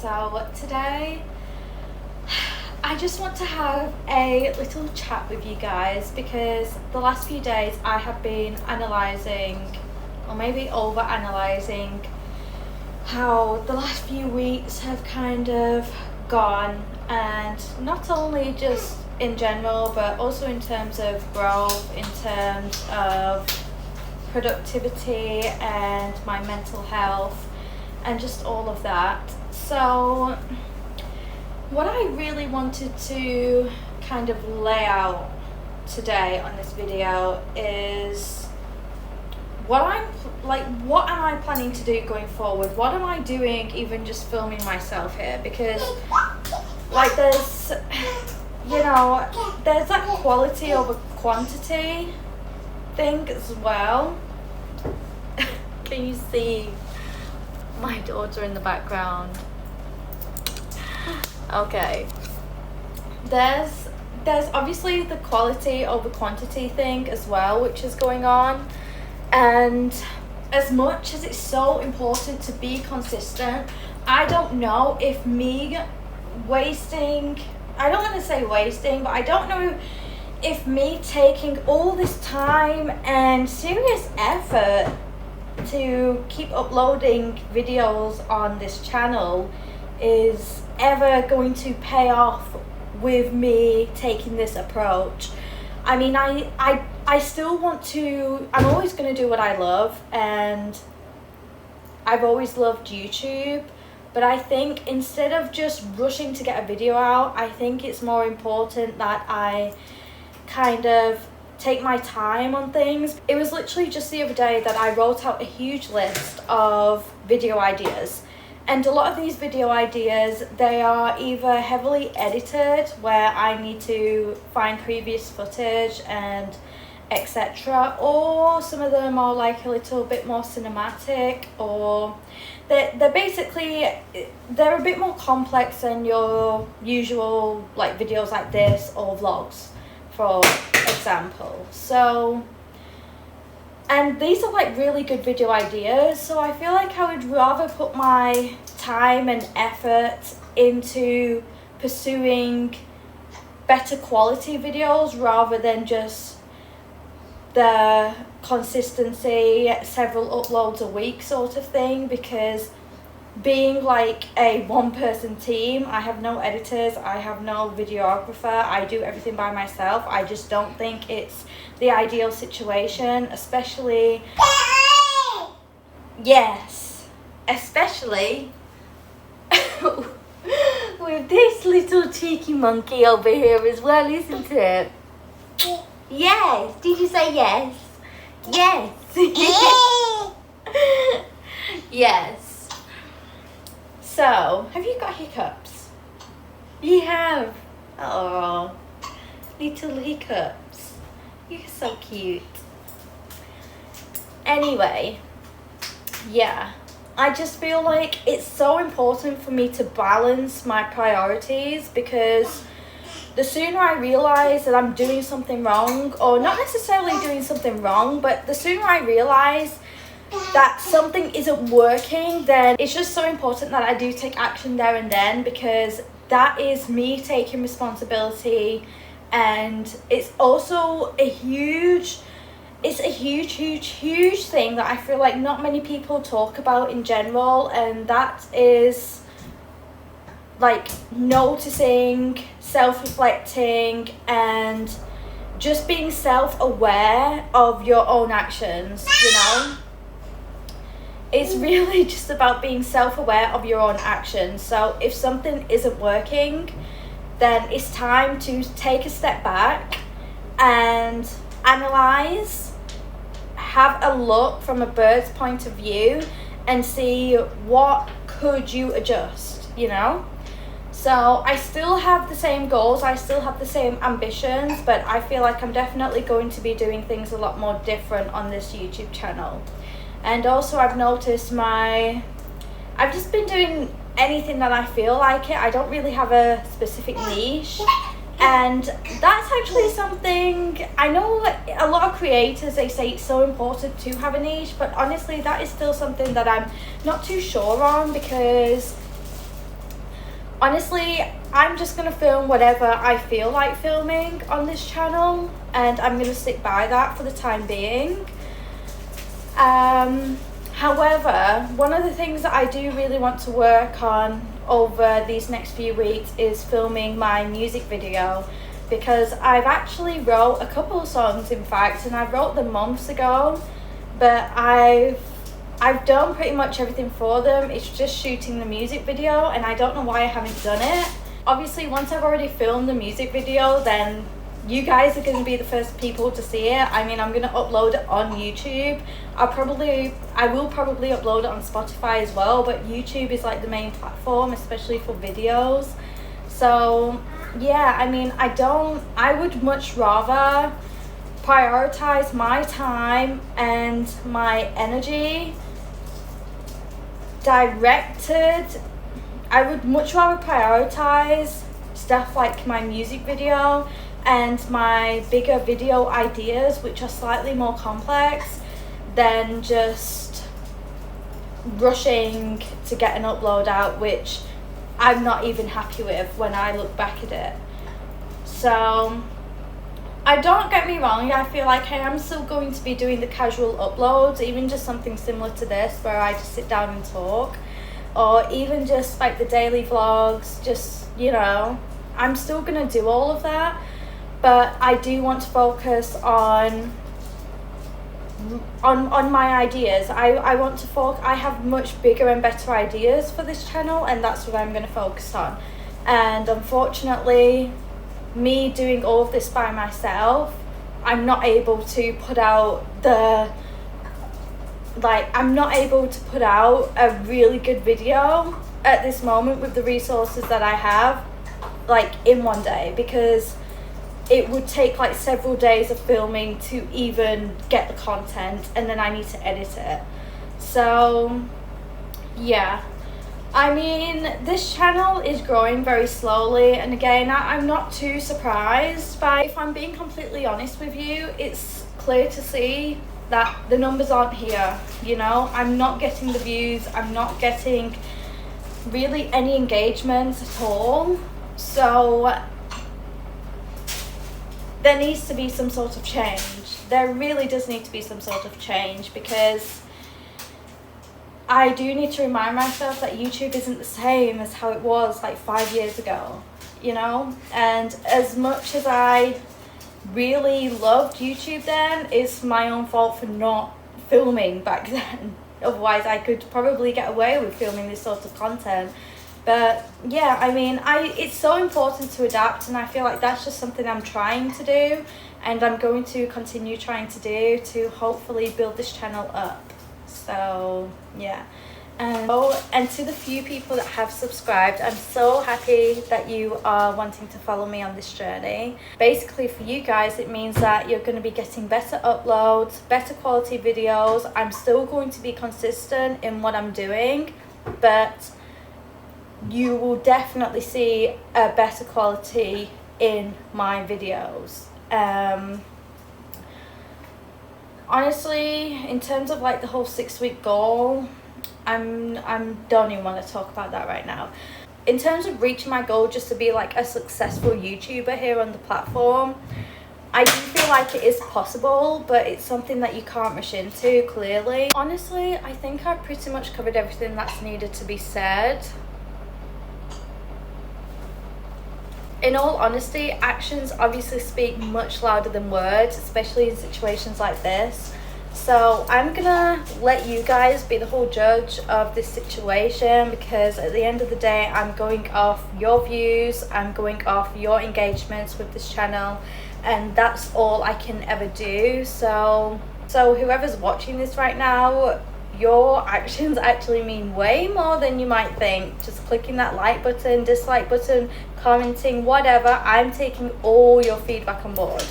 So today I just want to have a little chat with you guys because the last few days I have been analysing, or maybe over analysing, how the last few weeks have kind of gone, and not only just in general but also in terms of growth, in terms of productivity and my mental health and just all of that. So what I really wanted to kind of lay out today on this video is what am I planning to do going forward? What am I doing even just filming myself here? Because there's that quality over quantity thing as well. Can you see my daughter in the background? Okay, there's obviously the quality over quantity thing as well, which is going on. And as much as it's so important to be consistent, I don't know if me wasting, I don't want to say wasting, but I don't know if me taking all this time and serious effort to keep uploading videos on this channel is ever going to pay off with me taking this approach. I mean, I still want to, I'm always going to do what I love, and I've always loved YouTube, but I think instead of just rushing to get a video out, I think it's more important that I kind of take my time on things. It was literally just the other day that I wrote out a huge list of video ideas. And a lot of these video ideas, they are either heavily edited, where I need to find previous footage and etc., or some of them are like a little bit more cinematic, or they're basically, they're a bit more complex than your usual like videos like this or vlogs, for example. So, and these are like really good video ideas, so I feel like I would rather put my time and effort into pursuing better quality videos rather than just the consistency, several uploads a week sort of thing. Because being like a one-person team, I have no editors, I have no videographer, I do everything by myself. I just don't think it's the ideal situation, especially especially with this little cheeky monkey over here as well, isn't it? Yes, did you say yes? Yes. Yes. So, have you got hiccups? You have. Oh, little hiccups. You're so cute. Anyway, yeah, I just feel like it's so important for me to balance my priorities, because the sooner I realize that I'm doing something wrong, or not necessarily doing something wrong, but the sooner I realize that something isn't working, then it's just so important that I do take action there and then, because that is me taking responsibility. And it's also a huge thing that I feel like not many people talk about in general, and that is like noticing, self-reflecting, and just being self-aware of your own actions, you know? It's really just about being self-aware of your own actions. So if something isn't working, then it's time to take a step back and analyze, have a look from a bird's point of view, and see what could you adjust, you know? So I still have the same goals, I still have the same ambitions, but I feel like I'm definitely going to be doing things a lot more different on this YouTube channel. And also I've noticed I've just been doing anything that I feel like it. I don't really have a specific niche, and that's actually something I know a lot of creators, they say it's so important to have a niche, but honestly that is still something that I'm not too sure on, because honestly, I'm just gonna film whatever I feel like filming on this channel, and I'm gonna stick by that for the time being. However, one of the things that I do really want to work on over these next few weeks is filming my music video, because I've actually wrote a couple of songs, in fact, and I wrote them months ago, but I've done pretty much everything for them. It's just shooting the music video, and I don't know why I haven't done it. Obviously, once I've already filmed the music video, then you guys are going to be the first people to see it. I mean, I'm going to upload it on YouTube. I will probably upload it on Spotify as well, but YouTube is like the main platform, especially for videos. So yeah, I mean, I would much rather prioritize my time and my energy directed. I would much rather prioritize stuff like my music video and my bigger video ideas, which are slightly more complex, than just rushing to get an upload out, which I'm not even happy with when I look back at it. So don't get me wrong, I feel like I am still going to be doing the casual uploads, even just something similar to this where I just sit down and talk, or even just like the daily vlogs, just, you know, I'm still gonna do all of that. But I do want to focus on my ideas. I want to focus. I have much bigger and better ideas for this channel, and that's what I'm going to focus on. And unfortunately, me doing all of this by myself, I'm not able to put out I'm not able to put out a really good video at this moment with the resources that I have, like in one day, because it would take like several days of filming to even get the content, and then I need to edit it. So yeah, I mean, this channel is growing very slowly, and again, I'm not too surprised by, if I'm being completely honest with you, it's clear to see that the numbers aren't here, you know. I'm not getting the views, I'm not getting really any engagements at all. So there needs to be some sort of change. There really does need to be some sort of change, because I do need to remind myself that YouTube isn't the same as how it was like 5 years ago, you know. And as much as I really loved YouTube then, it's my own fault for not filming back then. Otherwise I could probably get away with filming this sort of content. But yeah, I mean, it's so important to adapt, and I feel like that's just something I'm trying to do, and I'm going to continue trying to do, to hopefully build this channel up. So yeah. And to the few people that have subscribed, I'm so happy that you are wanting to follow me on this journey. Basically, for you guys, it means that you're going to be getting better uploads, better quality videos. I'm still going to be consistent in what I'm doing, but you will definitely see a better quality in my videos. Honestly, in terms of like the whole 6-week goal, I don't even want to talk about that right now. In terms of reaching my goal just to be like a successful YouTuber here on the platform, I do feel like it is possible, but it's something that you can't rush into, clearly. Honestly, I think I've pretty much covered everything that's needed to be said. In all honesty, actions obviously speak much louder than words, especially in situations like this. So I'm gonna let you guys be the whole judge of this situation, because at the end of the day, I'm going off your views, I'm going off your engagements with this channel, and that's all I can ever do. So whoever's watching this right now, your actions actually mean way more than you might think. Just clicking that like button, dislike button, commenting, whatever, I'm taking all your feedback on board.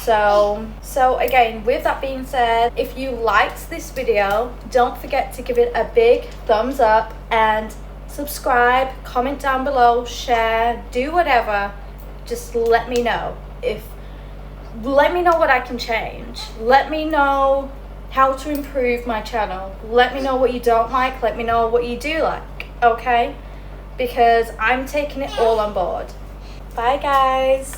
So again, with that being said, if you liked this video, don't forget to give it a big thumbs up and subscribe, comment down below, share, do whatever. Just let me know. Let me know what I can change. Let me know how to improve my channel. Let me know what you don't like. Let me know what you do like, okay? because I'm taking it all on board. Bye guys.